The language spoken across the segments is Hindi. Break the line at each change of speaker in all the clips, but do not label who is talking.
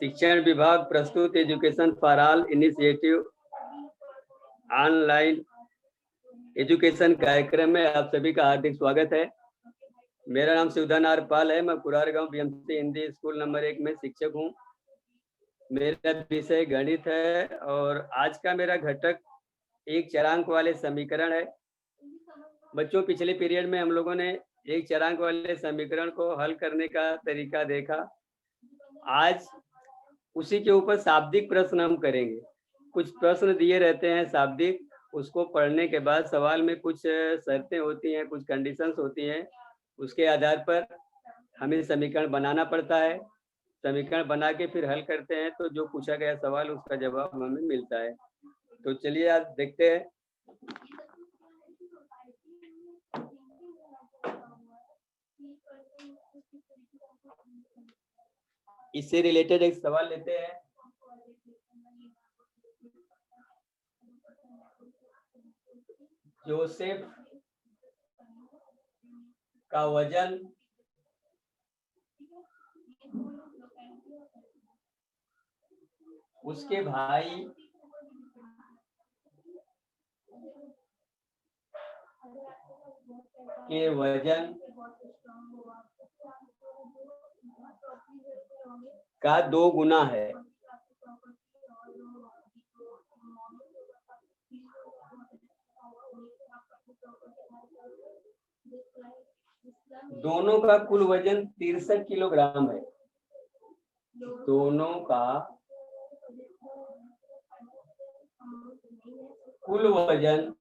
शिक्षण विभाग प्रस्तुत education for all initiative online education कार्यक्रम में आप सभी का हार्दिक स्वागत है। मेरा नाम शिवधन आर पाल है। मैं कुरार गांव बीएमसी हिंदी स्कूल नंबर 1 में शिक्षक हूं। मेरा विषय गणित है और आज का मेरा घटक एक चरांक वाले समीकरण है। बच्चों, पिछले पीरियड में हम लोगों ने एक चरांक वाले समीकरण को हल करने का तरीका देखा। आज उसी के ऊपर शाब्दिक प्रश्न हम करेंगे। कुछ प्रश्न दिए रहते हैं शाब्दिक, उसको पढ़ने के बाद सवाल में कुछ शर्तें होती हैं, कुछ कंडीशंस होती हैं, उसके आधार पर हमें समीकरण बनाना पड़ता है। समीकरण बना के फिर हल करते हैं तो जो पूछा गया सवाल उसका जवाब हमें मिलता है। तो चलिए आज देखते हैं। इससे रिलेटेड एक सवाल लेते हैं। जोसेफ का वजन उसके भाई के वजन का 2 गुना है। दोनों का कुल वजन 63 किलोग्राम है। दोनों का कुल वजन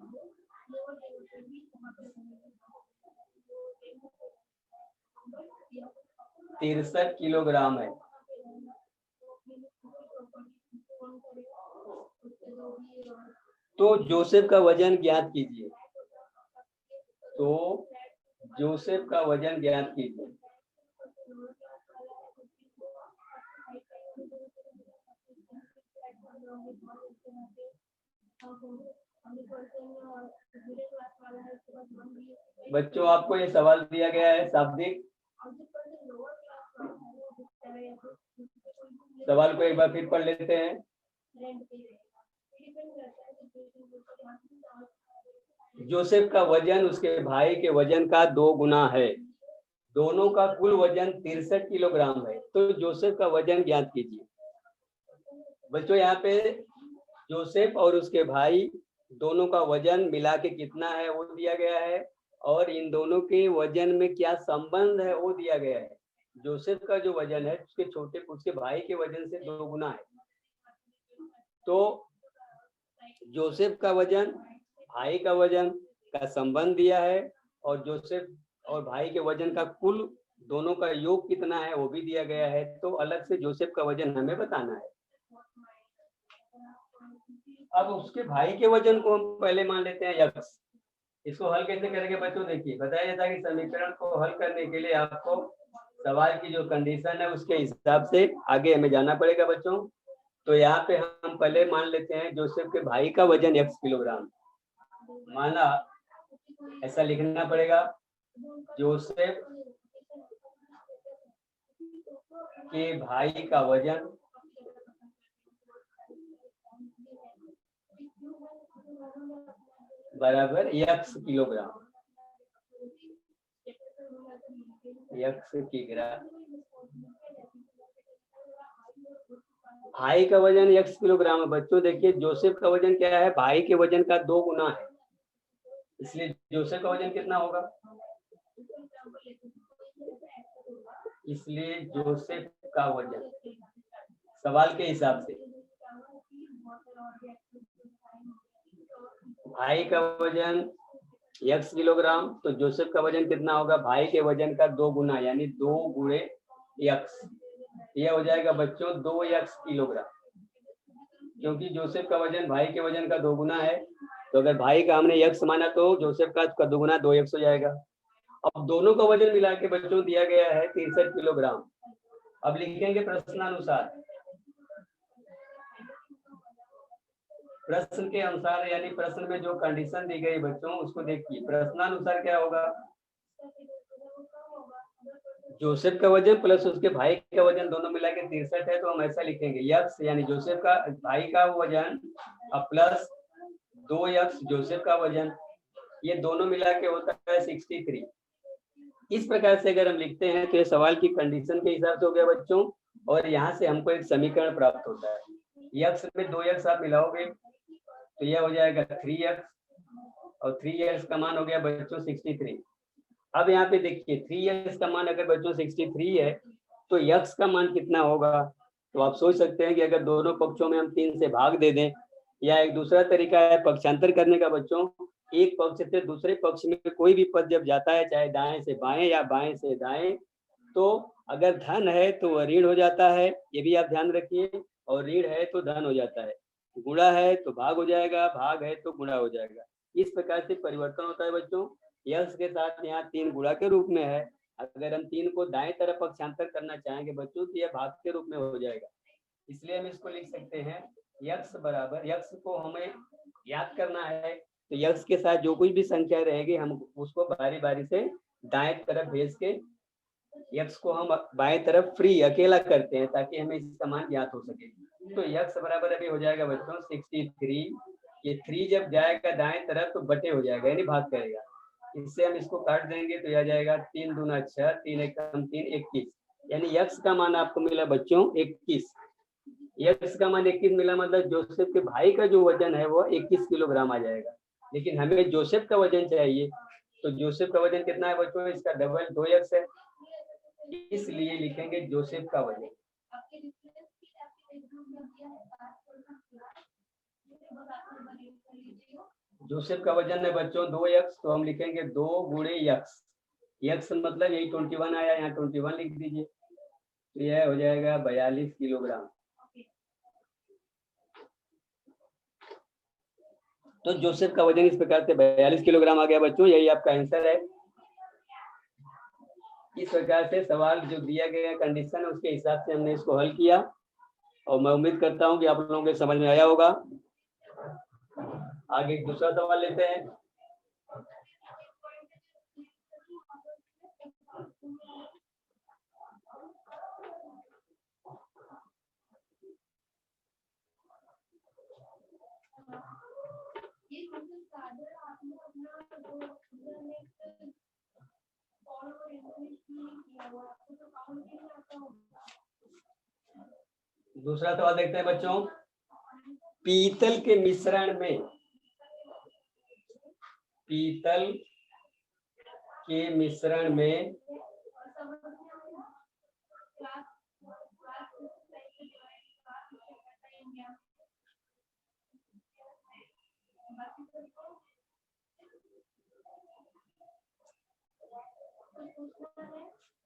63 किलोग्राम है। तो जोसेफ का वजन ज्ञात कीजिए। तो जोसेफ का वजन ज्ञात कीजिए। बच्चों, आपको ये सवाल दिया गया है शाब्दिक। सवाल को एक बार फिर पढ़ लेते हैं। जोसेफ का वजन उसके भाई के वजन का 2 गुना है। दोनों का कुल वजन 63 किलोग्राम है। तो जोसेफ का वजन ज्ञात कीजिए। बच्चों, यहाँ पे जोसेफ और उसके भाई दोनों का वजन मिला के कितना है वो दिया गया है, और इन दोनों के वजन में क्या संबंध है वो दिया गया है। जोसेफ का जो वजन है उसके भाई के वजन से 2 गुना है। तो जोसेफ का वजन, भाई का वजन का संबंध दिया है, और जोसेफ और भाई के वजन का कुल दोनों का योग कितना है वो भी दिया गया है। तो अलग से जोसेफ का वजन हमें बताना है। अब उसके भाई के वजन को हम पहले मान लेते हैं x। इसको हल कैसे करेंगे बच्चों? देखिए, बताया जाता है कि समीकरण को हल करने के लिए आपको सवाल की जो कंडीशन है उसके हिसाब से आगे हमें जाना पड़ेगा बच्चों। तो यहाँ पे हम पहले मान लेते हैं जोसेफ के भाई का वजन x किलोग्राम माना। ऐसा लिखना पड़ेगा, जोसेफ के भाई का वजन बराबर x किलोग्राम। x kilogram. भाई का वजन x किलोग्राम है। बच्चों देखिए, जोसेफ का वजन क्या है? भाई के वजन का 2 गुना है। इसलिए जोसेफ का वजन कितना होगा? इसलिए जोसेफ का वजन सवाल के हिसाब से भाई का वजन x किलोग्राम, तो जोसेफ का वजन कितना होगा? भाई के वजन का 2 गुना, यानी 2 गुणे x। यह हो जाएगा बच्चों 2x किलोग्राम, क्योंकि जोसेफ का वजन भाई के वजन का 2 गुना है। तो अगर भाई का हमने x माना तो जोसेफ का 2 गुना 2x हो जाएगा। अब दोनों का वजन मिला के बच्चों दिया गया है 63 किलोग्राम। अब लिखेंगे प्रश्नानुसार। प्रश्न के अनुसार, यानी प्रश्न में जो कंडीशन दी गई बच्चों उसको देखिए। प्रश्नानुसार क्या होगा? जोसेफ का वजन प्लस उसके भाई का वजन दोनों मिला के 63 है, तो हम ऐसा लिखेंगे यक्स यानी जोसेफ का भाई का वजन प्लस 2 यक्स जोसेफ का वजन, ये दोनों मिला के होता है 63। इस प्रकार से अगर हम लिखते हैं तो ये सवाल की कंडीशन के हिसाब से हो गया बच्चों, और यहाँ से हमको एक समीकरण प्राप्त होता है। यक्स में 2 यक्स आप मिलाओगे तो यह हो जाएगा 3 यक्स, और 3 यक्स का मान हो गया बच्चों 63। अब यहाँ पे देखिए 3 यक्स का मान अगर बच्चों 63 है तो यक्स का मान कितना होगा, तो आप सोच सकते हैं कि अगर दोनों पक्षों में हम 3 से भाग दे दें, या एक दूसरा तरीका है पक्षांतर करने का बच्चों, एक पक्ष से दूसरे पक्ष में कोई भी पद जब जाता है चाहे दाएं से बाएं या बाएं से दाएं, तो अगर धन है तो वह ऋण हो जाता है, ये भी आप ध्यान रखिए, और ऋण है तो धन हो जाता है, गुणा है तो भाग हो जाएगा, भाग है तो गुणा हो जाएगा। इस प्रकार से परिवर्तन होता है बच्चों। यक्स के साथ यहाँ 3 गुणा के रूप में है, अगर हम 3 को दाएं तरफ पक्षांतर करना चाहेंगे बच्चों तो यह भाग के रूप में हो जाएगा, इसलिए हम इसको लिख सकते हैं यक्स बराबर, यक्स को हमें याद करना है तो यक्स के साथ जो कुछ भी संख्या रहेगी हम उसको बारी बारी से दाएं तरफ भेज के यक्स को हम बाएं तरफ फ्री अकेला करते हैं ताकि हमें इसका मान ज्ञात हो सके। तो यक्स बराबर अभी हो जाएगा बच्चों 63, ये 3 जब जाएगा दाएं तरफ तो बटे हो जाएगा यानी भाग करेगा, इससे हम इसको काट देंगे तो यह जाएगा 3 दूना 6, 3 एक 3, 21, यानी यक्स का मान आपको मिला बच्चों 21। यक्स का मान 21 मिला, मतलब जोसेफ के भाई का जो वजन है वो 21 किलोग्राम आ जाएगा, लेकिन हमें जोसेफ का वजन चाहिए, तो जोसेफ का वजन कितना है बच्चों, इसका डबल 2 यक्स है, इसलिए लिखेंगे जोसेफ का वजन। जोसेफ का वजन है बच्चों 2 यक्स, तो हम लिखेंगे 2 गुणे यक्स, यक्स मतलब यही 21 आया, यहाँ 21 लिख दीजिए, तो यह हो जाएगा 42 किलोग्राम। तो जोसेफ का वजन इस प्रकार से 42 किलोग्राम आ गया बच्चों, यही आपका आंसर है। इस प्रकार से सवाल जो दिया गया कंडीशन है उसके हिसाब से हमने इसको हल किया, और मैं उम्मीद करता हूं कि आप लोगों के समझ में आया होगा। आगे दूसरा सवाल लेते हैं। दूसरा सवाल देखते हैं बच्चों। पीतल के मिश्रण में, पीतल के मिश्रण में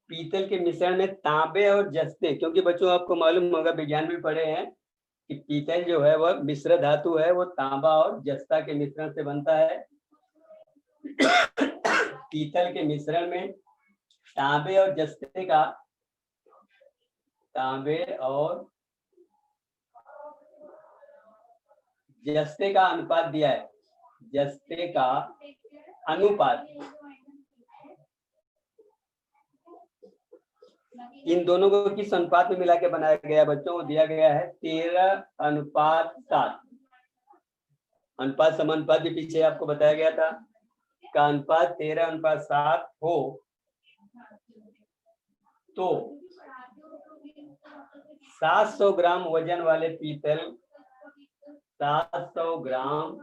पीतल के मिश्रण में तांबे और जस्ते, क्योंकि बच्चों आपको मालूम होगा विज्ञान में पढ़े हैं कि पीतल जो है वह मिश्र धातु है, वो तांबा और जस्ता के मिश्रण से बनता है। पीतल के मिश्रण में तांबे और जस्ते का, तांबे और जस्ते का अनुपात दिया है, जस्ते का अनुपात, इन दोनों को किस अनुपात में मिला के बनाया गया बच्चों, वो दिया गया है 13:7। अनुपात समानुपात भी पीछे आपको बताया गया था, का अनुपात 13:7 हो तो 700 ग्राम वजन वाले पीतल, 700 ग्राम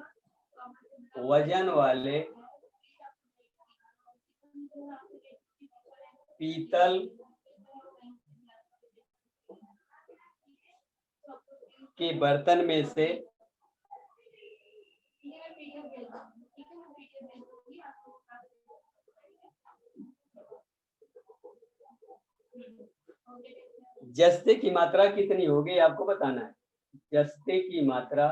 वजन वाले पीतल के बर्तन में से जस्ते की मात्रा कितनी होगी आपको बताना है, जस्ते की मात्रा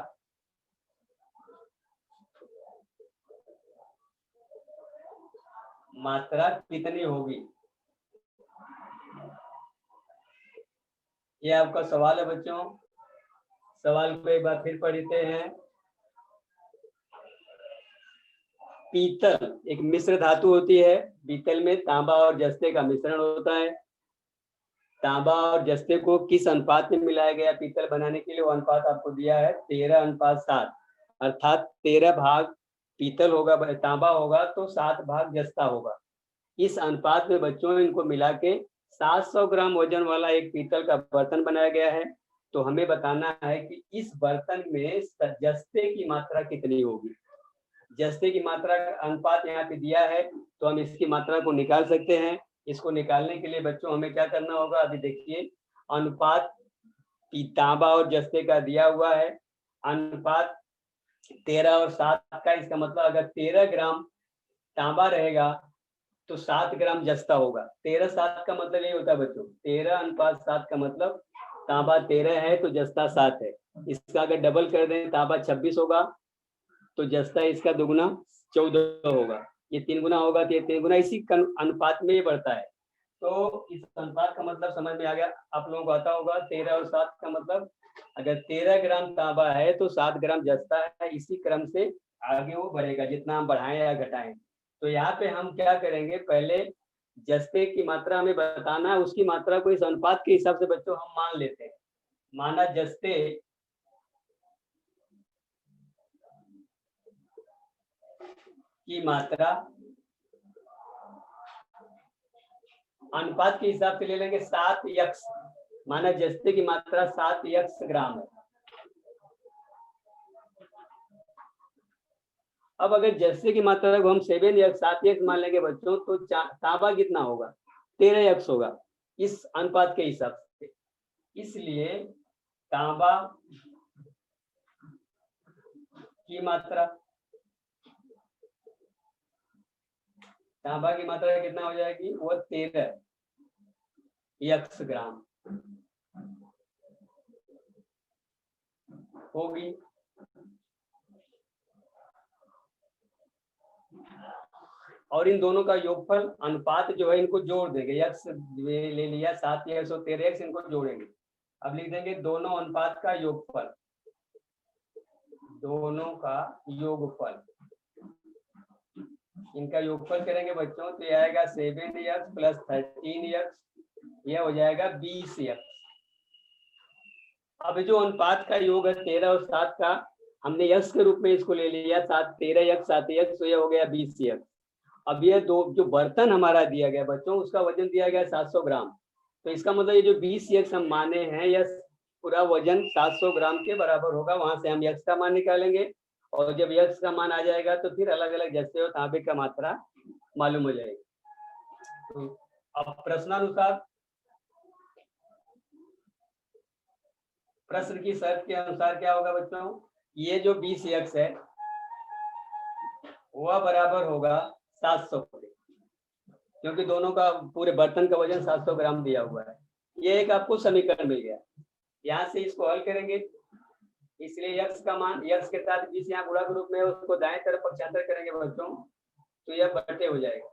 कितनी होगी, ये आपका सवाल है बच्चों। सवाल को एक बार फिर पढ़ते हैं। पीतल एक मिश्र धातु होती है, पीतल में तांबा और जस्ते का मिश्रण होता है, तांबा और जस्ते को किस अनुपात में मिलाया गया पीतल बनाने के लिए, वो अनुपात आपको दिया है 13:7, अर्थात 13 भाग पीतल होगा, तांबा होगा तो 7 भाग जस्ता होगा। इस अनुपात में बच्चों इनको मिला के 700 ग्राम वजन वाला एक पीतल का बर्तन बनाया गया है। तो हमें बताना है कि इस बर्तन में जस्ते की मात्रा कितनी होगी। जस्ते की मात्रा का अनुपात यहाँ पे दिया है, तो हम इसकी मात्रा को निकाल सकते हैं। इसको निकालने के लिए बच्चों हमें क्या करना होगा, अभी देखिए अनुपात तांबा और जस्ते का दिया हुआ है, अनुपात 13 और 7 का। इसका मतलब अगर 13 ग्राम तांबा रहेगा तो 7 ग्राम जस्ता होगा। 13:7 का मतलब ये होता है बच्चों, 13:7 का मतलब तांबा 13 है तो जस्ता 7 है। इसका अगर डबल कर दें, तांबा 26 होगा तो जस्ता इसका दुगुना 14 होगा। ये 3 गुना होगा तो ये 3 गुना, इसी अनुपात में ये बढ़ता है। तो इस अनुपात का मतलब समझ में आ गया आप लोगों को, आता होगा 13 और 7 का मतलब अगर 13 ग्राम तांबा है तो 7 ग्राम जस्ता है। इसी क्रम से आगे वो बढ़ेगा जितना हम बढ़ाएं या घटाएं। तो यहाँ पे हम क्या करेंगे, पहले जस्ते की मात्रा हमें बताना है, उसकी मात्रा को इस अनुपात के हिसाब से बच्चों हम मान लेते हैं। माना जस्ते की मात्रा अनुपात के हिसाब से ले लेंगे 7x। माना जस्ते की मात्रा 7x ग्राम है। अब अगर जस्ते की मात्रा को हम 7x 7x मान लेंगे बच्चों, तो तांबा कितना होगा, 13x होगा इस अनुपात के हिसाब से। इसलिए तांबा की मात्रा कितना हो जाएगी, वो 13x ग्राम होगी। और इन दोनों का योगफल अनुपात जो है इनको जोड़ देंगे, x ले लिया 7x और 13x, इनको जोड़ेंगे। अब लिख देंगे दोनों अनुपात का योगफल, दोनों का योगफल, इनका योगफल करेंगे बच्चों तो ये आएगा 7x प्लस 13x, यह हो जाएगा 20x। अब जो अनुपात का योग है 13 और 7 का, हमने x के रूप में इसको ले लिया 13x 7x, तो यह हो गया 20x। अब ये दो जो बर्तन हमारा दिया गया बच्चों, उसका वजन दिया गया 700 ग्राम। तो इसका मतलब ये जो 20x हम माने हैं, यह पूरा वजन 700 ग्राम के बराबर होगा। वहां से हम x का मान निकालेंगे और जब x का मान आ जाएगा तो फिर अलग अलग जस्ते और तांबे का मात्रा मालूम हो जाएगी। तो अब प्रश्नानुसार, प्रश्न की शर्त के अनुसार क्या होगा बच्चों, ये जो 20x है वह बराबर होगा 700 के, क्योंकि दोनों का पूरे बर्तन का वजन 700 ग्राम दिया हुआ है। ये एक आपको समीकरण मिल गया। यहाँ से इसको हल करेंगे, इसलिए x का मान x के साथ 20 यहाँ गुणा के रूप में, उसको दाएं तरफ पक्षांतर करेंगे बच्चों तो यह बटे हो जाएगा।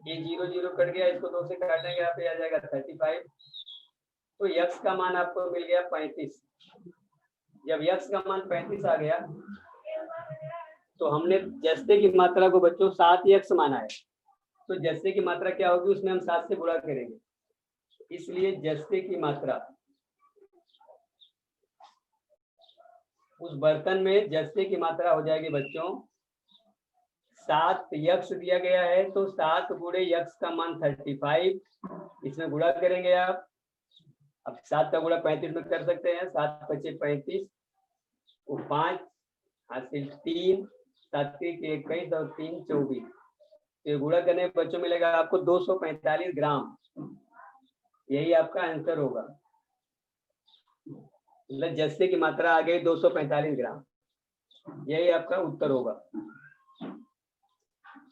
ये 0 0 कट गया, इसको 2 से काटेंगे, यहाँ पे आ जाएगा 35। तो x का मान आपको मिल गया 35। जब x का मान 35 आ गया तो हमने जस्ते की मात्रा को बच्चों 7x माना है, तो जस्ते की मात्रा क्या होगी, उसमें हम 7 से गुणा करेंगे। इसलिए जस्ते की मात्रा, उस बर्तन में जस्ते की मात्रा हो जाएगी बच्चों 7x दिया गया है, तो 7 गुणे x का मान 35, इसमें गुणा करेंगे आप। अब 7 का गुणा 35 में कर सकते हैं, 7 × 5 = 35, 5 हासिल 3, 7 × 21 और 3 = 24। तो गुणा करने में बच्चों मिलेगा आपको 245 ग्राम। यही आपका आंसर होगा, मतलब जस्ते की मात्रा आ गई 245 ग्राम, यही आपका उत्तर होगा।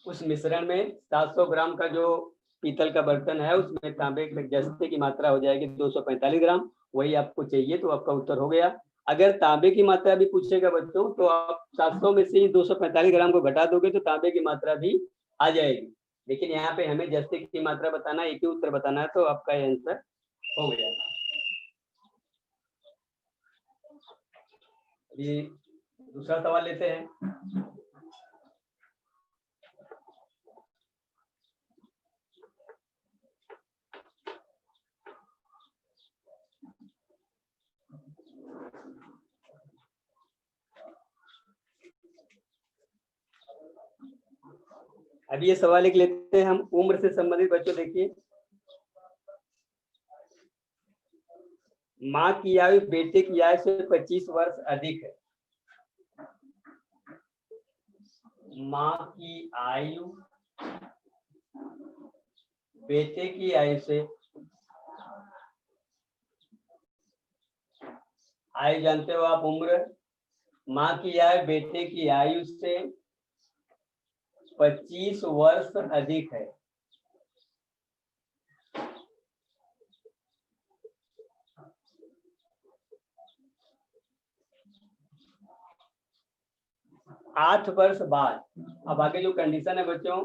उस मिश्रण में 700 ग्राम का जो पीतल का बर्तन है उसमें तांबे के जस्ते की मात्रा हो जाएगी 245 ग्राम, वही आपको चाहिए, तो आपका उत्तर हो गया। अगर तांबे की मात्रा भी पूछेगा बच्चों तो आप 700 में से 245 ग्राम को घटा दोगे तो तांबे की मात्रा भी आ जाएगी, लेकिन यहाँ पे हमें जस्ते की मात्रा बताना, एक ही उत्तर बताना है, तो आपका आंसर हो गया। ये दूसरा सवाल लेते हैं। अभी ये सवाल लिख लेते हैं हम। उम्र से संबंधित बच्चों देखिए, माँ की आयु बेटे की आयु से 25 वर्ष अधिक है। माँ की आयु बेटे की आयु से, आयु जानते हो आप, उम्र, माँ की आयु बेटे की आयु से 25 वर्ष अधिक है। आठ वर्ष बाद, अब आगे जो कंडीशन है बच्चों,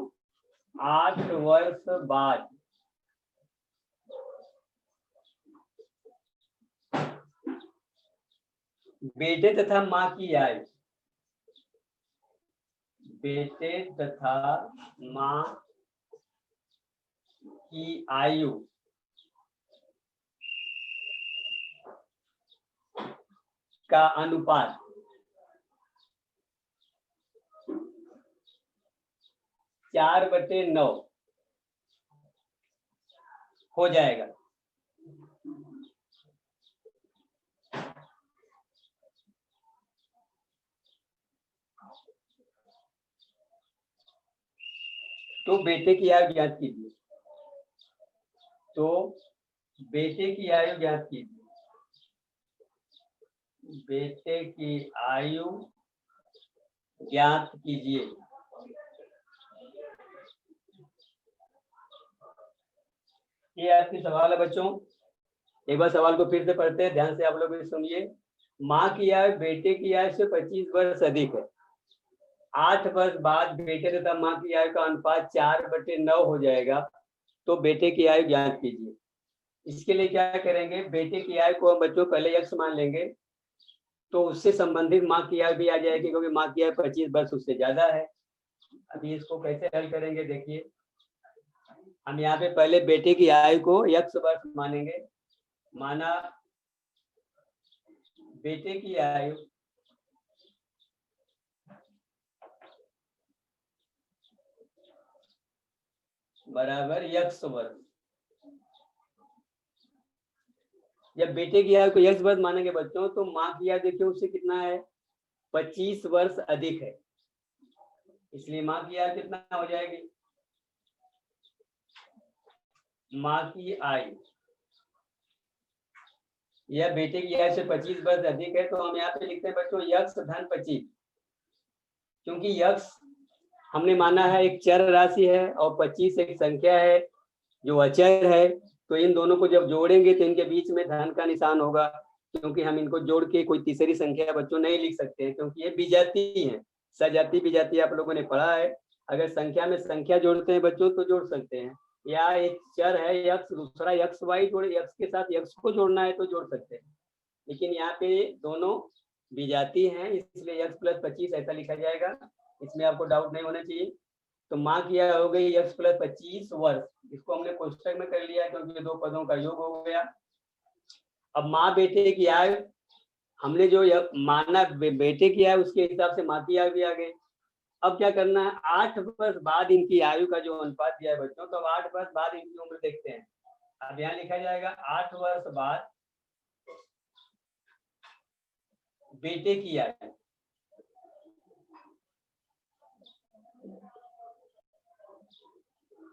8 वर्ष बाद बेटे तथा माँ की आयु, बेटे तथा माँ की आयु का अनुपात 4/9 हो जाएगा। तो बेटे की आयु ज्ञात कीजिए। तो बेटे की आयु ज्ञात कीजिए। बेटे की आयु ज्ञात कीजिए। ये आपकी सवाल है बच्चों। एक बार सवाल को फिर से पढ़ते हैं, ध्यान से आप लोग भी सुनिए। माँ की आयु बेटे की आयु से 25 वर्ष अधिक है। 8 वर्ष बाद बेटे तथा माँ की आयु का अनुपात 4/9 हो जाएगा। तो बेटे की आयु ज्ञात कीजिए। इसके लिए क्या करेंगे, बेटे की आयु को हम बच्चों पहले x मान लेंगे, तो उससे संबंधित माँ की आयु भी आ जाएगी, क्योंकि माँ की आयु 25 वर्ष उससे ज्यादा है। अभी इसको कैसे हल करेंगे देखिए। हम यहाँ पे पहले बेटे की आयु को x वर्ष मानेंगे। माना बेटे की आयु बराबर x वर्ष। जब बेटे की आयु को x वर्ष मानेंगे बच्चों, तो माँ की आयु देखिए उससे कितना है, 25 वर्ष अधिक है। इसलिए माँ की आयु कितना हो जाएगी, माँ की आयु यह बेटे की आयु से 25 वर्ष अधिक है। तो हम यहाँ पे लिखते हैं बच्चों x धन 25, क्योंकि x हमने माना है एक चर राशि है और 25 एक संख्या है जो अचर है। तो इन दोनों को जब जोड़ेंगे तो इनके बीच में धन का निशान होगा, क्योंकि हम इनको जोड़ के कोई तीसरी संख्या बच्चों नहीं लिख सकते हैं, क्योंकि ये विजाती है। सजाती विजाती आप लोगों ने पढ़ा है। अगर संख्या में संख्या जोड़ते हैं बच्चों तो जोड़ सकते हैं, या एक चर है x, दूसरा x y जोड़े, x के साथ x को जोड़ना है तो जोड़ सकते हैं। लेकिन यहाँ पे दोनों विजाती हैं, इसलिए x + 25 ऐसा लिखा जाएगा। इसमें आपको डाउट नहीं होना चाहिए। तो माँ की आयु हो गई x + 25 वर्ष। इसको हमने कोष्टक में कर लिया क्योंकि दो पदों का योग हो गया। अब माँ बेटे की आयु हमने जो माना बेटे की आयु, उसके हिसाब से माँ की आयु भी आ गई। अब क्या करना है, 8 वर्ष बाद इनकी आयु का जो अनुपात दिया है बच्चों, तो 8 वर्ष बाद इनकी उम्र देखते हैं। अब यहाँ लिखा जाएगा 8 वर्ष बाद बेटे की आयु।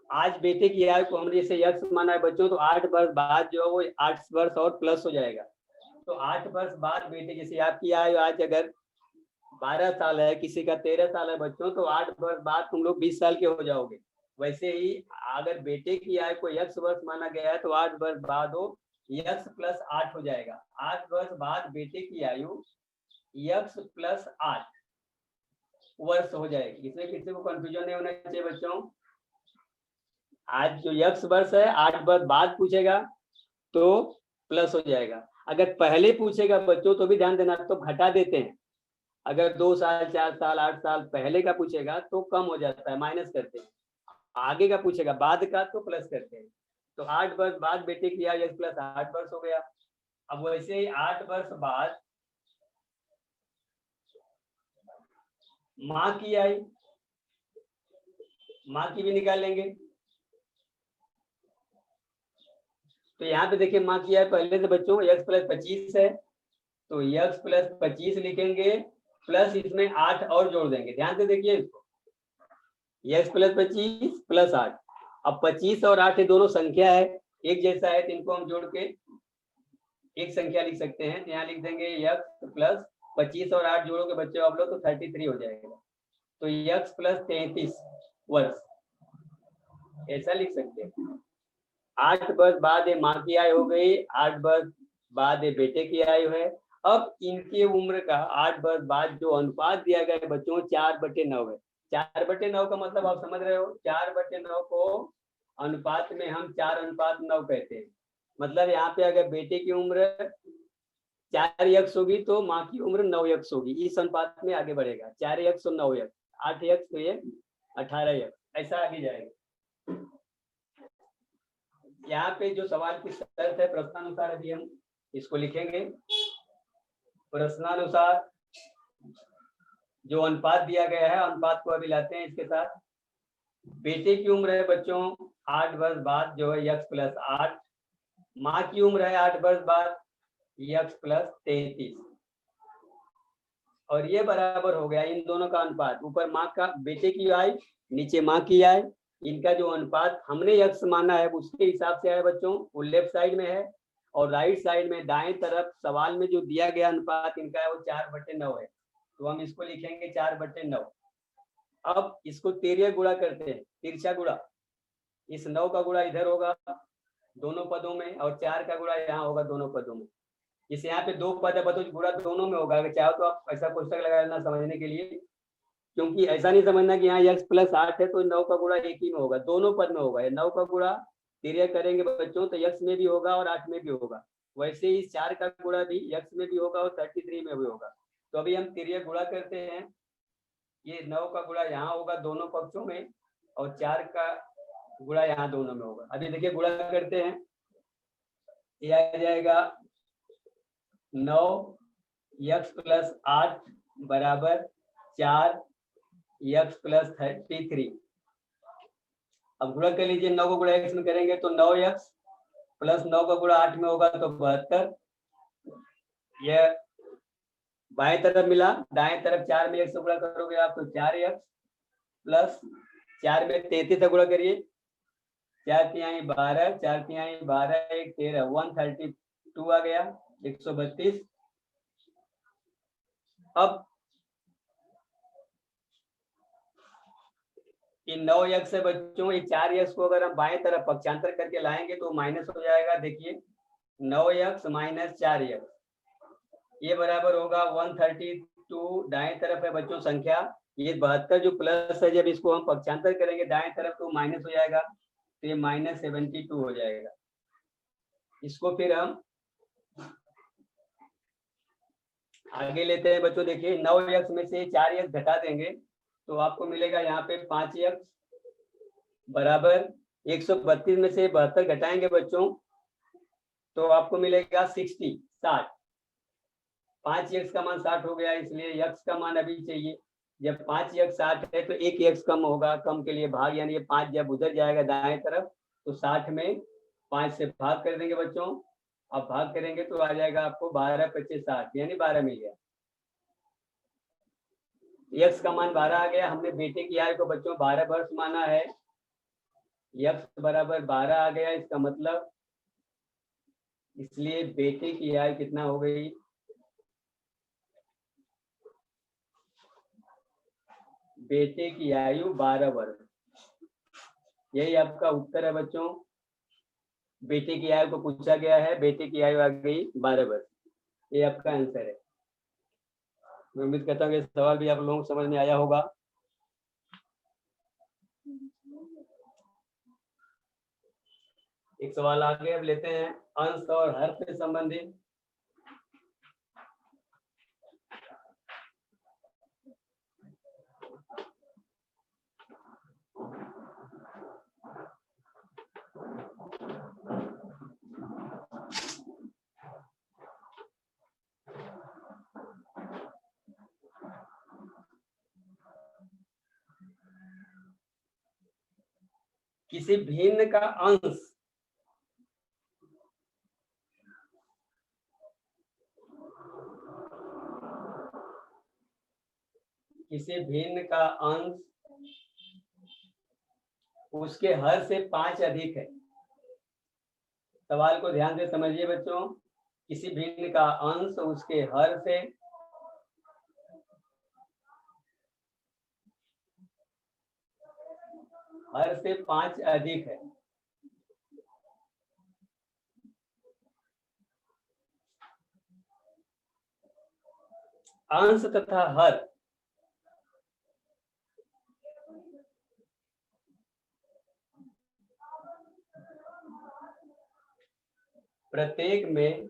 आज बेटे की आयु को हमने जैसे x माना है बच्चों, तो 8 वर्ष बाद जो है वो 8 वर्ष और प्लस हो जाएगा। तो 8 वर्ष बाद बेटे, जैसे आपकी आयु आज अगर 12 साल है, किसी का 13 साल है बच्चों, तो 8 वर्ष बाद तुम लोग 20 साल के हो जाओगे। वैसे ही अगर बेटे की आयु को x वर्ष माना गया है तो 8 वर्ष बाद वो x + 8 हो जाएगा। 8 वर्ष बाद बेटे की आयु x + 8 वर्ष हो जाएगी। इसमें किसी को कंफ्यूजन नहीं होना चाहिए बच्चों। आज जो x वर्ष है 8 वर्ष बाद पूछेगा तो प्लस हो जाएगा। अगर पहले पूछेगा बच्चों तो भी ध्यान देना, तो घटा देते हैं। अगर 2 साल 4 साल 8 साल पहले का पूछेगा तो कम हो जाता है, माइनस करते हैं। आगे का पूछेगा बाद का तो प्लस करते हैं। तो 8 वर्ष बाद बेटे की आयु x + 8 वर्ष हो गया। अब वैसे ही 8 वर्ष बाद माँ की आयु, माँ की भी निकाल लेंगे। तो यहाँ पे देखिए माँ की है पहले से बच्चों x प्लस 25 है, तो x प्लस 25 लिखेंगे, प्लस इसमें 8 और जोड़ देंगे। ध्यान से देखिए इसको, x प्लस 25 प्लस 8। अब 25 और 8 ये दोनों संख्या है, एक जैसा है, तो इनको हम जोड़ के एक संख्या लिख सकते हैं। यहाँ लिख देंगे x प्लस 25 और 8 जोड़ोगे बच्चों आप लोग तो 33 हो जाएगा। तो x प्लस 33 वर्ष, ऐसा लिख सकते हैं। 8 वर्ष बाद ये माँ की आयु हो गई, 8 वर्ष बाद ये बेटे की आयु है। अब इनकी उम्र का 8 वर्ष बाद जो अनुपात दिया गया है बच्चों 4/9 है। 4/9 का मतलब आप समझ रहे हो, 4/9 को अनुपात में हम 4:9 कहते हैं। मतलब यहाँ पे अगर बेटे की उम्र 4x होगी तो माँ की उम्र 9x होगी। इस अनुपात में आगे बढ़ेगा, 4x और 9x, 8x तो ये 18x, ऐसा आगे जाएगा। यहाँ पे जो सवाल की शर्त है प्रश्नानुसार, अभी हम इसको लिखेंगे। प्रश्नानुसार जो अनुपात दिया गया है, अनुपात को अभी लाते हैं इसके साथ। बेटे की उम्र है बच्चों 8 वर्ष बाद जो है x प्लस 8, माँ की उम्र है 8 वर्ष बाद x प्लस 33, और ये बराबर हो गया इन दोनों का अनुपात। ऊपर माँ का बेटे की आय, नीचे माँ की आय, इनका जो अनुपात हमने x माना है उसके हिसाब से है बच्चों, वो लेफ्ट साइड में है, और राइट साइड में दाएं तरफ सवाल में जो दिया गया अनुपात इनका है वो 4/9 है। तो हम इसको लिखेंगे 4/9। अब इसको तिर्यक गुणा करते हैं, तिरछा गुणा। इस 9 का गुणा इधर होगा दोनों पदों में, और 4 का गुणा यहाँ होगा दोनों पदों में। इस यहाँ पे 2 पद है बच्चों, गुणा दोनों में होगा। अगर चाहो तो आप ऐसा कोष्टक लगा लेना समझने के लिए, क्योंकि ऐसा नहीं समझना कि यहाँ x प्लस 8 है तो 9 का गुणा एक ही में होगा, दोनों पद में होगा। 9 का गुणा तिर्यक करेंगे बच्चों तो x में भी होगा और 8 में भी होगा, वैसे ही 4 का गुणा भी x में भी होगा और 33 में भी होगा। तो अभी हम तिर्यक गुणा करते हैं। ये 9 का गुणा यहाँ होगा दोनों पक्षों में, और 4 का गुणा यहाँ दोनों में होगा। अभी देखिए गुणा करते हैं, ये आ जाएगा 9x प्लस 8 बराबर 4x प्लस 33। अब गुणा कर लीजिए, 9 को गुणा x में करेंगे तो 9x प्लस 9 का गुणा 8 में होगा तो 72। यह बाएं तरफ मिला, दाएं तरफ 4 में 1 से गुणा करोगे आप तो 4x प्लस 4 में 33 से गुणा करिए, 4 तिहाई 12, 4 तिहाई 12 1 13, 132 आ गया, 132। अब इन 9x से बच्चों ये 4x को अगर हम बाएं तरफ पक्षांतर करके लाएंगे तो माइनस हो जाएगा। देखिए 9x माइनस 4x, ये बराबर होगा 132। दाएं तरफ है बच्चों संख्या, ये 72 जो प्लस है, जब इसको हम पक्षांतर करेंगे दाएं तरफ तो माइनस हो जाएगा, तो ये -72 हो जाएगा। इसको फिर हम आगे लेते हैं बच्चों। देखिए 9x में से 4x घटा देंगे तो आपको मिलेगा यहाँ पे 5x बराबर 132 में से 72 घटाएंगे बच्चों तो आपको मिलेगा 60। 5x का मान 60 हो गया, इसलिए x का मान अभी चाहिए। जब 5x 60 है तो एक x कम होगा, कम के लिए भाग, यानी ये 5 जब उधर जाएगा दाएं तरफ तो 60 में 5 से भाग कर देंगे बच्चों। अब भाग करेंगे तो आ जाएगा आपको 12 25 60, यानी 12 मिल गया। x का मान 12 आ गया। हमने बेटे की आयु को बच्चों 12 वर्ष माना है, x बराबर 12 आ गया, इसका मतलब इसलिए बेटे की आयु कितना हो गई, बेटे की आयु 12 वर्ष। यही आपका उत्तर है बच्चों। बेटे की आयु को पूछा गया है, बेटे की आयु आ गई 12 वर्ष, ये आपका आंसर है। मैं उम्मीद करता हूँ कि सवाल भी आप लोगों को समझ में आया होगा। एक सवाल आगे अब लेते हैं, अंश और हर से संबंधित। किसी भिन्न का अंश उसके हर से 5 अधिक है। सवाल को ध्यान से समझिए बच्चों, किसी भिन्न का अंश उसके हर से 5 अधिक है। अंश तथा हर प्रत्येक में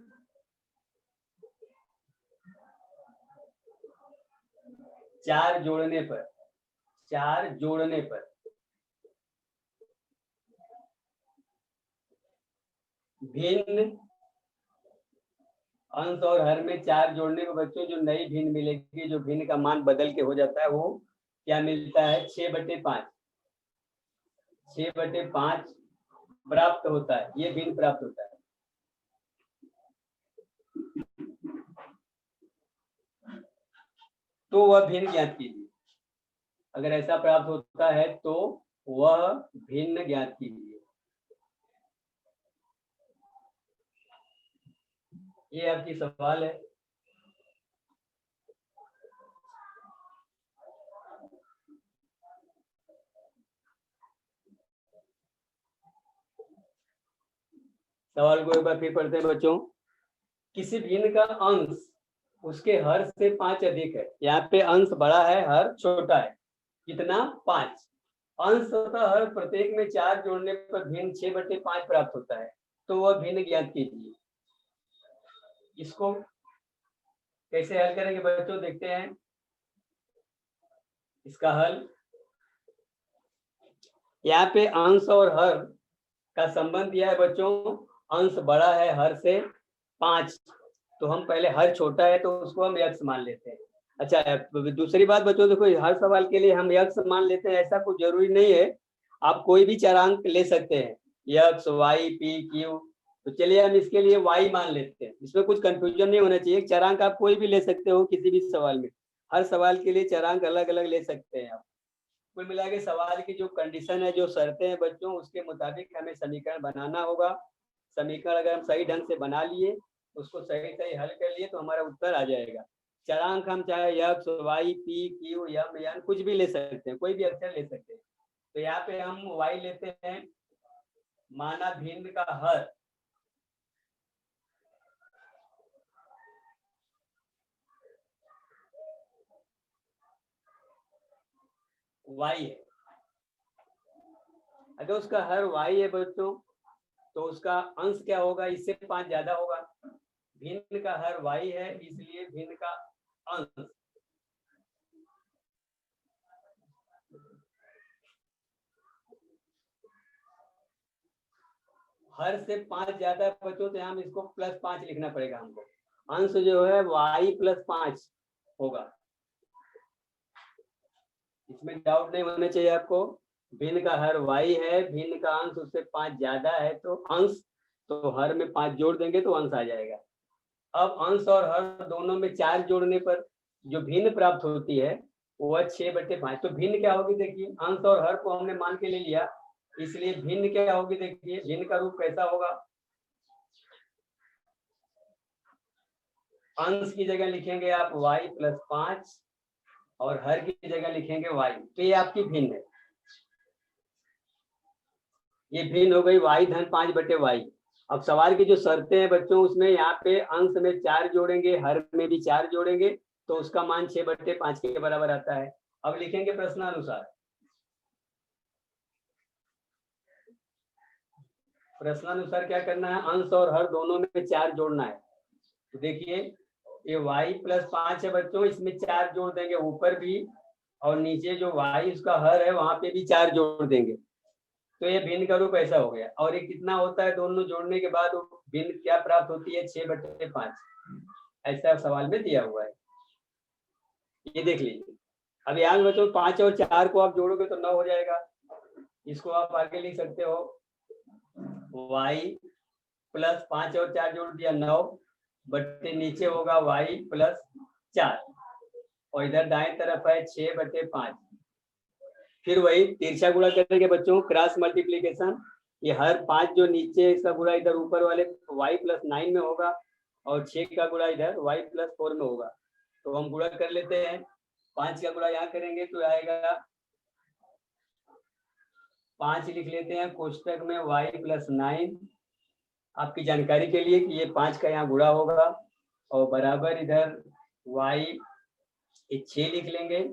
4 जोड़ने पर भिन्न अंश और हर में 4 जोड़ने पर बच्चों जो नई भिन्न मिलेगी, जो भिन्न का मान बदल के हो जाता है, वो क्या मिलता है? 6/5 प्राप्त होता है। ये भिन्न प्राप्त होता है। तो वह भिन्न ज्ञात कीजिए। अगर ऐसा प्राप्त होता है तो वह भिन्न ज्ञात कीजिए। ये आपकी सवाल है। सवाल को एक बार फिर पढ़ते हैं बच्चों। किसी भिन्न का अंश उसके हर से 5 अधिक है। यहाँ पे अंश बड़ा है, हर छोटा है। कितना? 5। अंश तथा हर प्रत्येक में 4 जोड़ने पर भिन्न 6/5 प्राप्त होता है। तो वह भिन्न ज्ञात कीजिए। इसको कैसे हल करेंगे बच्चों, देखते हैं। इसका हल, यहाँ पे अंश और हर का संबंध दिया है बच्चों। अंश बड़ा है हर से 5, तो हम पहले हर छोटा है तो उसको हम x मान लेते हैं। अच्छा, दूसरी बात बच्चों, देखो हर सवाल के लिए हम x मान लेते हैं, ऐसा कुछ जरूरी नहीं है। आप कोई भी चरांक ले सकते हैं, x, y, p, q। तो चलिए हम इसके लिए y मान लेते हैं। इसमें कुछ कंफ्यूजन नहीं होना चाहिए। चरांक आप कोई भी ले सकते हो किसी भी सवाल में। हर सवाल के लिए चरांक अलग अलग ले सकते हैं आप। कुल मिला के सवाल की जो कंडीशन है, जो शर्तें हैं बच्चों, उसके मुताबिक हमें समीकरण बनाना होगा। समीकरण अगर हम सही ढंग से बना लिए, उसको सही सही हल कर लिए, तो हमारा उत्तर आ जाएगा। चरांक हम चाहे x, y, p, q, m, n कुछ भी ले सकते हैं, कोई भी अक्षर ले सकते हैं। तो यहाँ पे हम y लेते हैं, माना भिन्न का हर y है। अगर उसका हर y है बच्चों, तो उसका अंश क्या होगा? इससे 5 ज्यादा होगा। भिन्न का हर y है, इसलिए भिन्न का अंश हर से 5 ज्यादा है बच्चों, तो हम इसको +5 लिखना पड़ेगा हमको। अंश जो है y +5 होगा। इसमें डाउट नहीं होना चाहिए आपको। भिन्न का हर y है, भिन्न का अंश उससे 5 ज्यादा है, तो अंश, तो हर में 5 जोड़ देंगे तो अंश आ जाएगा। अब अंश और हर दोनों में 4 जोड़ने पर जो भिन्न प्राप्त होती है वह 6/5। तो भिन्न क्या होगी? देखिए, अंश और हर को हमने मान के ले लिया, इसलिए भिन्न क्या होगी? देखिए, भिन्न का रूप कैसा होगा? अंश की जगह लिखेंगे आप y +5 और हर की जगह लिखेंगे y। तो ये आपकी भिन्न है। ये भिन्न हो गई y धन 5/y। अब सवाल की जो शर्तें हैं बच्चों, उसमें यहाँ पे अंश में 4 जोड़ेंगे, हर में भी 4 जोड़ेंगे, तो उसका मान 6/5 के बराबर आता है। अब लिखेंगे प्रश्नानुसार। प्रश्नानुसार क्या करना है? अंश और हर दोनों में 4 जोड़ना है। तो देखिए, ये y +5 है बच्चों, इसमें 4 जोड़ देंगे ऊपर भी, और नीचे जो y उसका हर है वहां पे भी 4 जोड़ देंगे। तो ये भिन्न का रूप ऐसा हो गया। और ये कितना होता है? दोनों जोड़ने के बाद भिन्न क्या प्राप्त होती है? 6/5। ऐसा सवाल में दिया हुआ है, ये देख लीजिए। अब यहाँ बच्चों 5 और 4 को आप जोड़ोगे तो 9 हो जाएगा। इसको आप आगे लिख सकते हो y प्लस 5 और 4 जोड़ दिया 9 बटे नीचे होगा y प्लस 4 और इधर दाएं तरफ है 6/5। फिर वही तिरछा गुणा करेंगे बच्चों, क्रॉस मल्टीप्लीकेशन। ये हर 5 जो नीचे इसका गुणा इधर ऊपर वाले y प्लस 9 में होगा और 6 का गुणा इधर y प्लस 4 में होगा। तो हम गुणा कर लेते हैं, 5 का गुणा यहाँ करेंगे तो आएगा 5 लिख लेते हैं कोष्टक में y प्लस 9, आपकी जानकारी के लिए कि ये 5 का यहाँ गुणा होगा और बराबर इधर y 6 लिख लेंगे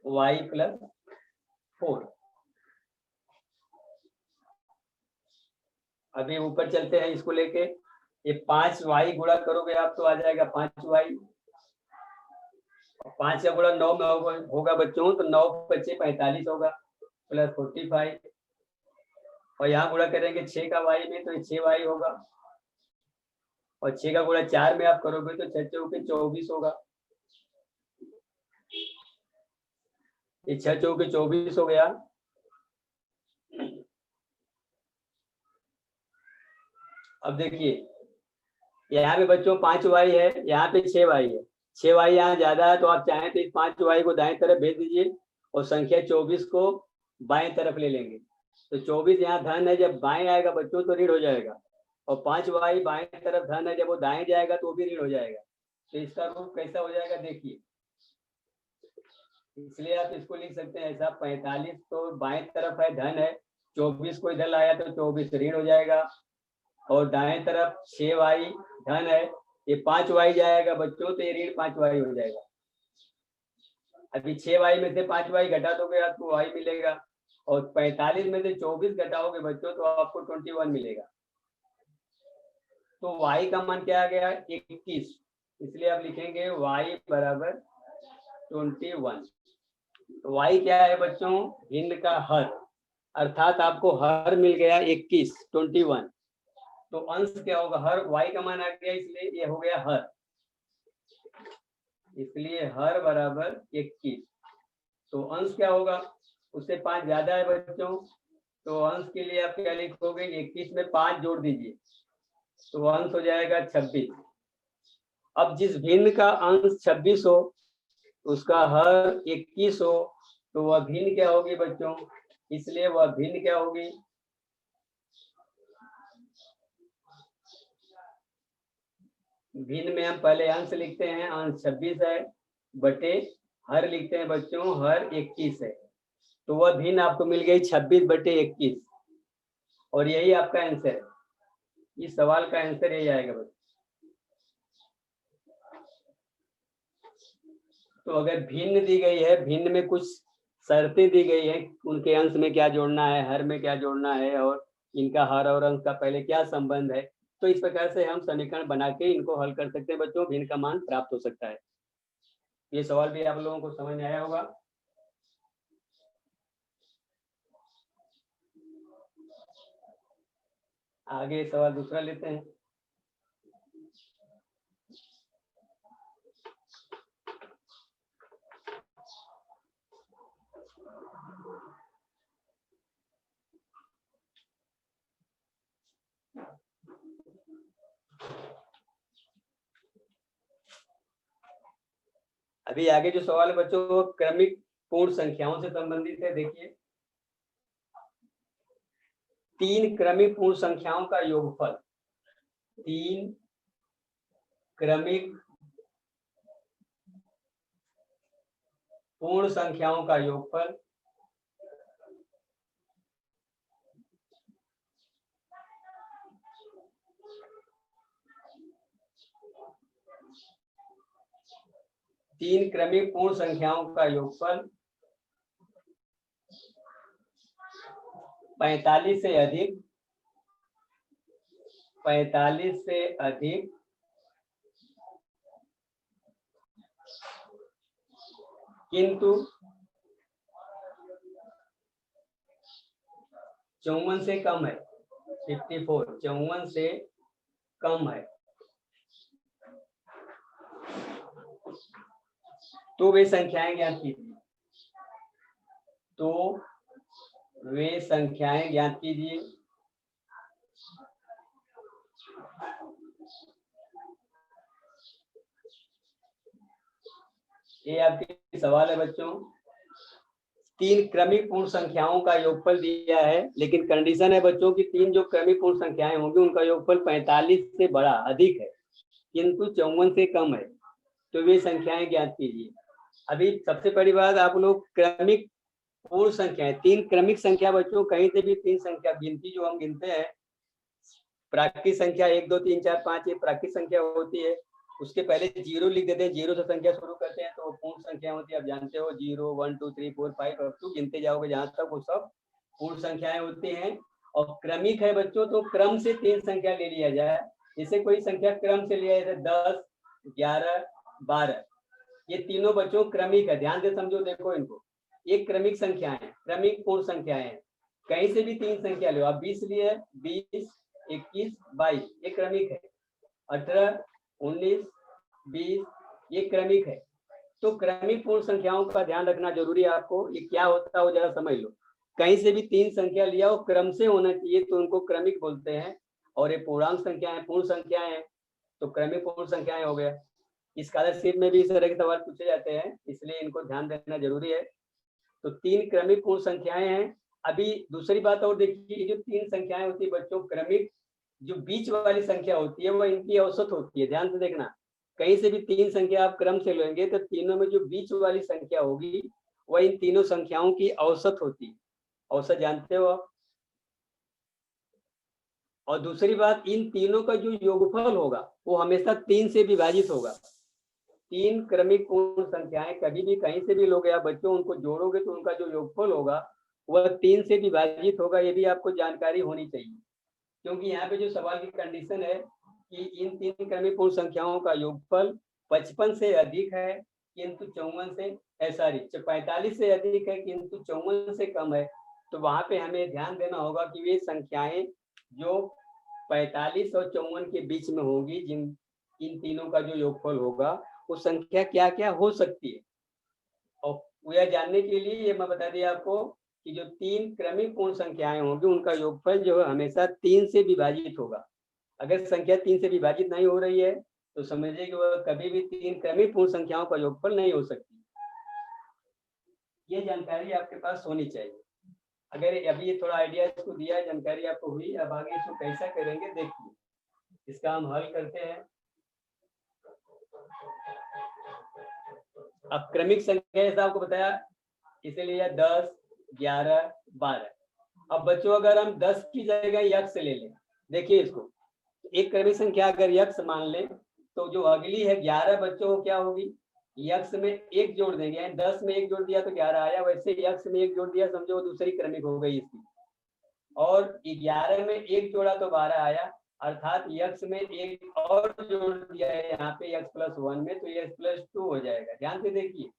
y प्लस 4। अभी ऊपर चलते हैं इसको लेके, ये 5y गुणा करोगे आप तो आ जाएगा 5y, 5 का गुणा 9 में होगा बच्चों तो 9 बच्चे 45 होगा प्लस 45 और यहाँ गुणा करेंगे 6 का y में तो 6y होगा और 6 का गुणा 4 में आप करोगे तो 6 चौके 24 होगा। ये 6 चौके 24 हो गया। अब देखिए यहाँ पे बच्चों 5y है, यहाँ पे 6y है, 6y यहाँ ज्यादा है तो आप चाहें तो इस 5y को दाएं तरफ भेज दीजिए और संख्या 24 को बाएं तरफ ले लेंगे। तो 24 यहाँ धन है, जब बाएं आएगा बच्चों तो ऋण हो जाएगा और 5y बाएं तरफ धन है, जब वो दाएं जाएगा तो भी ऋण हो जाएगा। तो इसका रूप कैसा हो जाएगा देखिए, इसलिए आप इसको लिख सकते हैं ऐसा, 45 तो बाएं तरफ है धन है, 24 को इधर लाया तो 24 ऋण हो जाएगा और दाएं तरफ 6y धन है, ये 5y जाएगा बच्चों तो ये ऋण 5y हो जाएगा। अभी 6y में से 5y घटा दोगे आपको y मिलेगा और 45 में से 24 घटाओगे बच्चों तो आपको 21 मिलेगा। तो y का मान क्या आ गया 21, इसलिए आप लिखेंगे y बराबर 21। तो y क्या है बच्चों, भिन्न का हर, अर्थात आपको हर मिल गया 21 21। तो अंश क्या होगा, हर y का मान आ गया इसलिए ये हो गया हर, इसलिए हर बराबर 21। तो अंश क्या होगा, उससे 5 ज्यादा है बच्चों तो अंश के लिए आप क्या लिखोगे, 21 में 5 जोड़ दीजिए तो अंश हो जाएगा 26। अब जिस भिन्न का अंश 26 हो उसका हर 21 हो तो वह भिन्न क्या होगी बच्चों, इसलिए वह भिन्न क्या होगी, भिन्न में हम पहले अंश लिखते हैं, अंश 26 है बटे हर लिखते हैं बच्चों, हर 21 है। तो वह भिन्न आपको मिल गई 26/21 और यही आपका आंसर है, इस सवाल का आंसर यही आएगा बच्चों। तो अगर भिन्न दी गई है, भिन्न में कुछ शर्तें दी गई है, उनके अंश में क्या जोड़ना है, हर में क्या जोड़ना है और इनका हर और अंश का पहले क्या संबंध है, तो इस प्रकार से हम समीकरण बना के इनको हल कर सकते हैं बच्चों, भिन्न का मान प्राप्त हो सकता है। ये सवाल भी आप लोगों को समझ में आया होगा। आगे सवाल दूसरा लेते हैं। अभी आगे जो सवाल है बच्चों वो क्रमिक पूर्ण संख्याओं से संबंधित है। देखिए 3 क्रमिक पूर्ण संख्याओं का योगफल, 3 क्रमिक पूर्ण संख्याओं का योगफल तीन क्रमिक पूर्ण संख्याओं का योगफल 45 से अधिक, 45 से अधिक किंतु 54 से कम है, 54 54 से कम है, तो वे संख्याएं ज्ञात कीजिए। तो वे संख्याएं ज्ञात कीजिए। ये आपके सवाल है बच्चों। 3 क्रमिक पूर्ण संख्याओं का योगफल दिया है, लेकिन कंडीशन है बच्चों की 3 जो क्रमिक पूर्ण संख्याएं होंगी उनका योगफल 45 से बड़ा अधिक है किंतु 54 से कम है, तो वे संख्याएं ज्ञात कीजिए। अभी सबसे बड़ी बात, आप लोग क्रमिक पूर्ण संख्याएं, 3 क्रमिक संख्या बच्चों, कहीं से भी 3 संख्या गिनती जो हम गिनते हैं, प्राकृतिक संख्या 1 2 3 4 5 ये प्राकृतिक संख्या होती है, उसके पहले 0 लिख देते हैं, 0 से संख्या शुरू करते हैं तो वो पूर्ण संख्या होती है। आप जानते हो 0 1 2 3 4 5 अब तो गिनते जाओगे जहां तक, वो सब पूर्ण संख्याएं होती हैं। और क्रमिक है बच्चों, तो क्रम से 3 संख्या ले लिया जाए। जैसे कोई संख्या क्रम से लिया जैसे 10 11 12, ये तीनों बच्चों क्रमिक है, ध्यान से समझो, देखो इनको, एक क्रमिक संख्या है, क्रमिक पूर्ण संख्याएं हैं। कहीं से भी 3 संख्या लो, आप 20 लिए, 20 21 22 ये क्रमिक है, 18 19 20 ये क्रमिक है। तो क्रमिक पूर्ण संख्याओं का ध्यान रखना जरूरी है आपको। ये क्या होता है वो जरा समझ लो। कहीं से भी 3 संख्या लिया हो, क्रम से होना चाहिए, तो उनको क्रमिक बोलते हैं। और ये पूर्णांक संख्याएं पूर्ण संख्याएं हैं, तो क्रमिक पूर्ण संख्याएं हो गया। स्कॉलरशिप में भी इस तरह के सवाल पूछे जाते हैं, इसलिए इनको ध्यान देना जरूरी है। तो 3 क्रमिक पूर्ण संख्याएं हैं। अभी दूसरी बात और देखिए, जो 3 संख्याएं होती है बच्चों क्रमिक, जो बीच वाली संख्या होती है वह इनकी औसत होती है, ध्यान से देखना। कहीं से भी 3 संख्या आप क्रम से लेंगे तो तीनों में जो बीच वाली संख्या होगी वह इन तीनों संख्याओं की औसत होती है। औसत जानते हो आप। और दूसरी बात, इन तीनों का जो योगफल होगा वो हमेशा 3 से विभाजित होगा। 3 क्रमिक पूर्ण संख्याएं कभी भी कहीं से भी लोगे आप बच्चों, उनको जोड़ोगे तो उनका जो योगफल होगा वह 3 से विभाजित होगा। ये भी आपको जानकारी होनी चाहिए, क्योंकि यहाँ पे जो सवाल की कंडीशन है कि इन 3 क्रमिक पूर्ण संख्याओं का योगफल 55 से अधिक है किंतु 54 से 45 से अधिक है किंतु 54 से कम है। तो वहां पे हमें ध्यान देना होगा कि वे संख्याएं जो 45 और 54 के बीच में होगी, जिन इन तीनों का जो योगफल होगा वो संख्या क्या क्या हो सकती है। और यह जानने के लिए ये मैं बता दिया आपको कि जो 3 क्रमिक पूर्ण संख्याएं होंगी उनका योगफल जो है हमेशा 3 से विभाजित होगा। अगर संख्या 3 से विभाजित नहीं हो रही है तो समझिए कि वह कभी भी 3 क्रमिक पूर्ण संख्याओं का योगफल नहीं हो सकती। ये जानकारी आपके पास होनी चाहिए। अगर अभी ये थोड़ा आइडिया इसको दिया है, जानकारी आपको हुई, अब आगे इसको कैसा करेंगे देखिए। इसका हम हल करते हैं। अब क्रमिक संख्या जैसा आपको बताया, इसीलिए 10 11 12। अब बच्चों अगर हम 10 की जगह यक्ष ले लें, देखिए इसको, एक क्रमिक संख्या अगर यक्ष मान लें तो जो अगली है 11 बच्चों क्या होगी, यक्ष में 1 जोड़ देंगे, यानी 10 में 1 जोड़ दिया तो 11 आया, वैसे यक्ष में 1 जोड़ दिया, समझो दूसरी क्रमिक हो गई इसकी। और 11 में 1 जोड़ा तो 12 आया, अर्थात यक्ष में 1 और जोड़ दिया है यहाँ पे x + 1 में, तो x + 2 हो जाएगा। ध्यान से देखिए,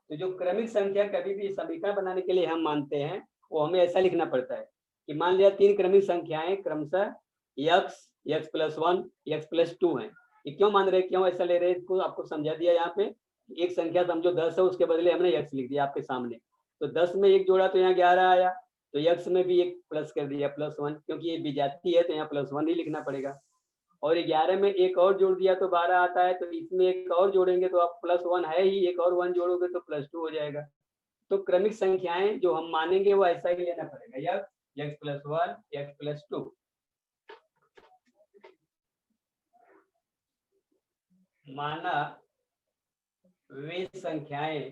तो जो क्रमिक संख्या कभी भी समीकरण बनाने के लिए हम मानते हैं वो हमें ऐसा लिखना पड़ता है कि मान लिया 3 क्रमिक संख्याएं क्रमशः x + 1 x + 2 हैं। ये क्यों मान रहे, क्यों ऐसा ले रहे हैं, इसको आपको समझा दिया। यहाँ पे एक संख्या समझो 10 है, उसके बदले हमने x लिख दिया आपके सामने, तो 10 में 1 जोड़ा तो यहाँ 11 आया, तो x में भी 1 प्लस कर दिया +1, क्योंकि ये विजाती है तो यहाँ +1 ही लिखना पड़ेगा। और 11 में 1 और जोड़ दिया तो 12 आता है, तो इसमें 1 और जोड़ेंगे तो आप +1 है ही, 1 और 1 जोड़ोगे तो +2 हो जाएगा। तो क्रमिक संख्याएं जो हम मानेंगे वो ऐसा ही लेना पड़ेगा, x + 1 x + 2। माना वे संख्याएं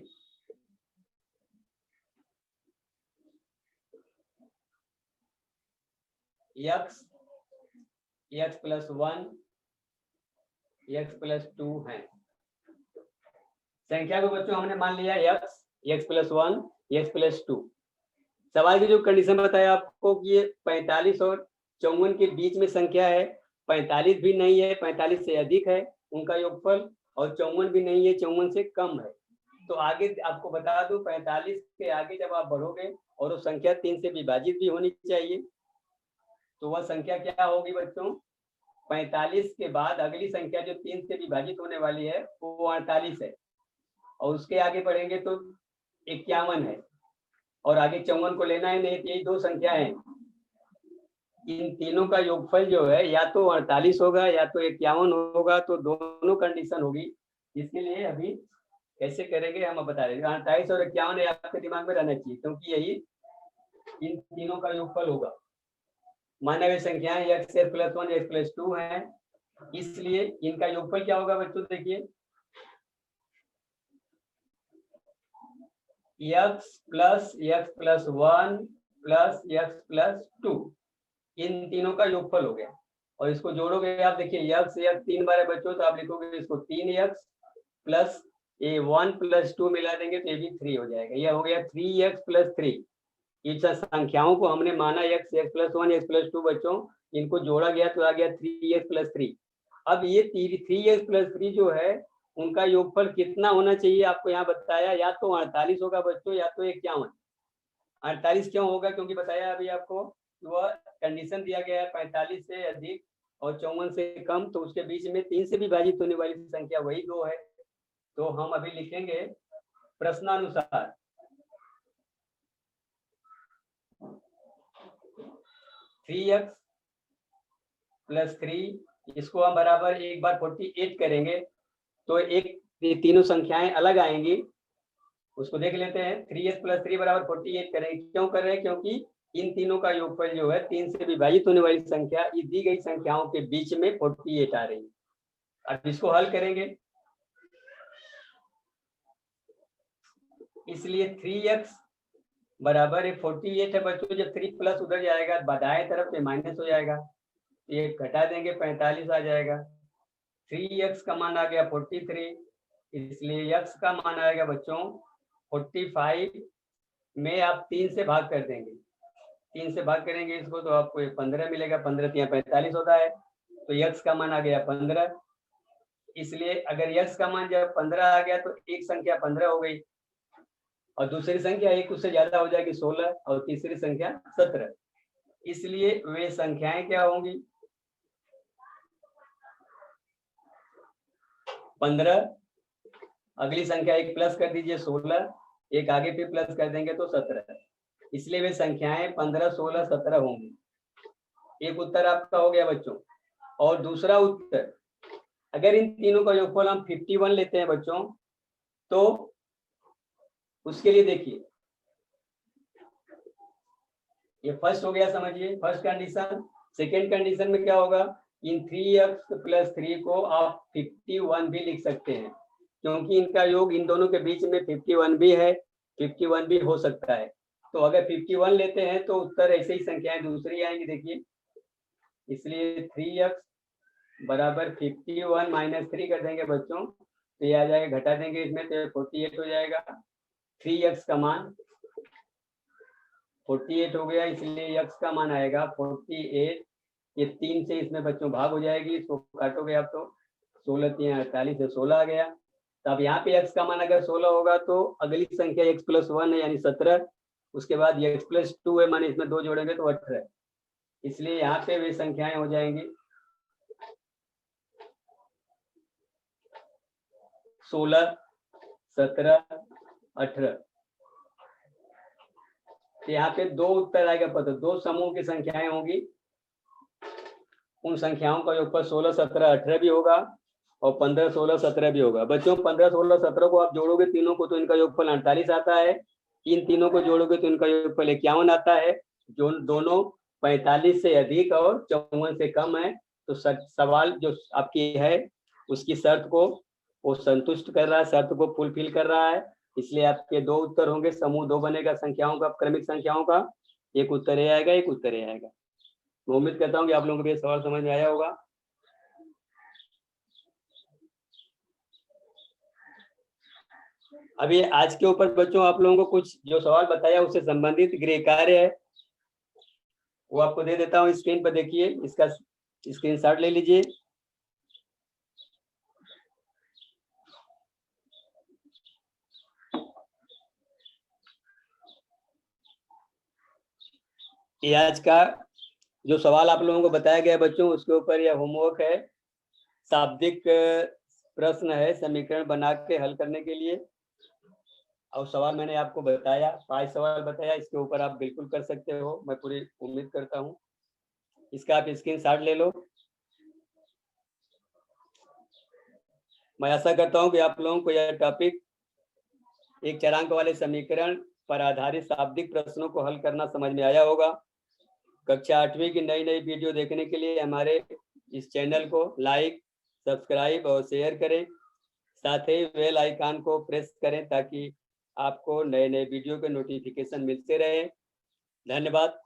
x + 1 x + 2 है। संख्या को बच्चों हमने मान लिया x + 1 x + 2। सवाल की जो कंडीशन बताया आपको कि ये 45 और 54 के बीच में संख्या है, 45 भी नहीं है, 45 से अधिक है उनका योगफल, और 54 भी नहीं है, 54 से कम है। तो आगे आपको बता दूं, 45 के आगे जब आप बढ़ोगे और वो संख्या 3 से विभाजित भी होनी चाहिए, तो वह संख्या क्या होगी बच्चों, 45 के बाद अगली संख्या जो 3 से विभाजित होने वाली है वो 48 है, और उसके आगे बढ़ेंगे तो 51 है, और आगे 54 को लेना है, नहीं तो यही दो संख्या है, इन तीनों का योगफल जो है या तो 48 होगा या तो 51 होगा, तो दोनों कंडीशन होगी। इसके लिए अभी कैसे करेंगे हम बता रहे हैं। 48 और 51 आपके दिमाग में रहना चाहिए, क्योंकि यही इन तीनों का योगफल होगा। माना हुई संख्याएं x प्लस 1 x प्लस 2 है, इसलिए इनका योगफल क्या होगा बच्चों, देखिए x plus 1 plus x plus 2, इन तीनों का योगफल हो गया। और इसको जोड़ोगे आप, देखिए x 3 बार है बच्चों, तो आप लिखोगे इसको 3x प्लस ये 1 प्लस 2 मिला देंगे तो ये भी 3 हो जाएगा। यह हो गया 3x प्लस 3। इन संख्याओं को हमने माना x प्लस 1 x प्लस 2 बच्चों, इनको जोड़ा गया तो आ गया 3x प्लस 3। अब ये 3x प्लस 3 जो है उनका योगफल कितना होना चाहिए आपको यहाँ बताया, या तो 48 होगा बच्चों या तो 51। 48 क्यों होगा, क्योंकि बताया अभी आपको वह कंडीशन दिया गया है 45 से अधिक और 54 से कम, तो उसके बीच में 3 से विभाजित होने वाली संख्या वही 2 है। तो हम अभी लिखेंगे प्रश्नानुसार 3x प्लस 3, इसको हम बराबर एक बार 48 करेंगे तो एक तीनों संख्याएं अलग आएंगी, उसको देख लेते हैं। 3x प्लस 3 बराबर 48 करेंगे। क्यों कर रहे हैं, क्योंकि इन तीनों का योगफल जो है 3 से विभाजित होने वाली संख्या इस दी गई संख्याओं के बीच में 48 आ रही है। अब इसको हल करेंगे, इसलिए 3x बराबर 48 है बच्चों। जब 3 प्लस उधर जाएगा दाएं तरफ में माइनस हो जाएगा, ये घटा देंगे 45 आ जाएगा। 3x का मान आ गया 43, इसलिए x का मान आएगा बच्चों 45 में आप 3 से भाग कर देंगे। 3 से भाग करेंगे इसको तो आपको 15 मिलेगा, 15 3 45 होता है, तो x का मान आ गया 15। इसलिए अगर x का मान जब 15 आ गया तो एक संख्या 15 हो गई और दूसरी संख्या एक उससे ज्यादा हो जाएगी 16 और तीसरी संख्या 17। इसलिए वे संख्याएं क्या होंगी, 15, अगली संख्या एक प्लस कर दीजिए 16, एक आगे फिर प्लस कर देंगे तो 17। इसलिए वे संख्याएं 15 16 17 होंगी। एक उत्तर आपका हो गया बच्चों। और दूसरा उत्तर, अगर इन तीनों का योगफल हम 51 लेते हैं बच्चों, तो उसके लिए देखिए ये फर्स्ट हो गया, समझिए फर्स्ट कंडीशन। सेकेंड कंडीशन में क्या होगा, इन 3x प्लस 3 को आप 51 भी लिख सकते हैं, क्योंकि इनका योग इन दोनों के बीच में 51 भी है, 51 भी हो सकता है। तो अगर 51 लेते हैं तो उत्तर ऐसे ही संख्याएं दूसरी आएंगी, देखिए। इसलिए 3x बराबर 51 माइनस 3 कर देंगे बच्चों, तो ये आ जाएगा, घटा देंगे इसमें तो 48 हो जाएगा। 3x का मान 48 हो गया, इसलिए x का मान आएगा 48। ये 3 से इसमें बच्चों भाग हो जाएगी, इसको काटोगे आप तो 16 3 48 से 16 आ गया। तो अब यहाँ पे x का मान अगर 16 होगा तो अगली संख्या x प्लस 1 है यानी 17, उसके बाद ये x प्लस 2 है, माने इसमें 2 जोड़ेंगे तो 18। इसलिए यहाँ पे वे संख्याएं हो जाएंगी 16 17 18। यहाँ पे दो उत्तर आएगा, पता दो समूह की संख्याएं होंगी, उन संख्याओं का योगफल 16 17 18 भी होगा और 15 16 17 भी होगा। बच्चों 15 16 17 को आप जोड़ोगे तीनों को तो इनका योगफल 48 आता है, इन तीनों को जोड़ोगे तो इनका योगफल 51 आता है, जो दोनों 45 से अधिक और 54 से कम है। तो सवाल जो आपकी है उसकी शर्त को वो संतुष्ट कर रहा है, शर्त को फुलफिल कर रहा है, इसलिए आपके दो उत्तर होंगे, समूह 2 बनेगा संख्याओं का, क्रमिक संख्याओं का। एक उत्तर ए आएगा, एक उत्तर ए आएगा। मैं उम्मीद करता हूँ कि आप लोगों को ये सवाल समझ में आया होगा। अभी आज के ऊपर बच्चों आप लोगों को कुछ जो सवाल बताया उससे संबंधित गृह कार्य है वो आपको दे देता हूँ, स्क्रीन पर देखिए, इसका स्क्रीनशॉट ले लीजिए। ये आज का जो सवाल आप लोगों को बताया गया बच्चों उसके ऊपर यह होमवर्क है, शाब्दिक प्रश्न है, समीकरण बना के हल करने के लिए। और सवाल मैंने आपको बताया, 5 सवाल बताया, इसके ऊपर आप बिल्कुल कर सकते हो, मैं पूरी उम्मीद करता हूँ। इसका आप स्क्रीनशॉट ले लो। मैं आशा करता हूँ कि आप लोगों को यह टॉपिक एक चरांक वाले समीकरण पर आधारित शाब्दिक प्रश्नों को हल करना समझ में आया होगा। कक्षा 8वीं की नई नई वीडियो देखने के लिए हमारे इस चैनल को लाइक, सब्सक्राइब और शेयर करें। साथ ही बेल आइकन को प्रेस करें ताकि आपको नए नए वीडियो के नोटिफिकेशन मिलते रहे। धन्यवाद।